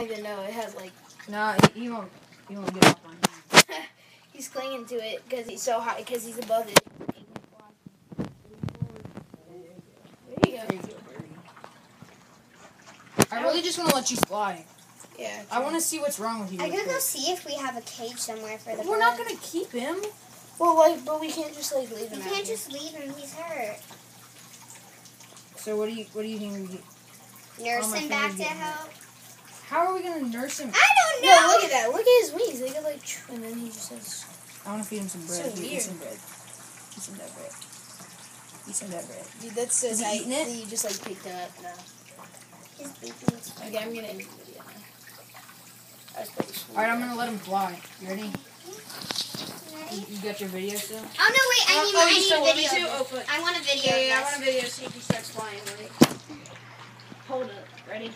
even know it has like. No, he won't get up on you. He's clinging to it because he's so high because he's above it. There you go. I really just want to let you fly. Yeah. I want to see what's wrong with you. I'm gonna go see if we have a cage somewhere for the. We're not gonna keep him. Well, like, but we can't just like leave him. We can't just leave him. He's hurt. So what do you think? Nurse him back to health. How are we gonna nurse him? I don't know. No, look at that. Look at his wings. They go like, and then he just says. I want to feed him some bread. So Eat weird. some bread. Eat some of that bread. Eat some of that bread. Dude, that's so Is he tight eating it? that you just like picked him up now. His beak needs. Okay, I'm gonna end the video now. That's pretty sweet. All right, I'm gonna let him fly. You ready? Ready? You got your video still? Oh no! Wait, I need a video. Oh, but I want a video. yeah, I of want a this. video so he starts flying. Right? Hold up. Ready?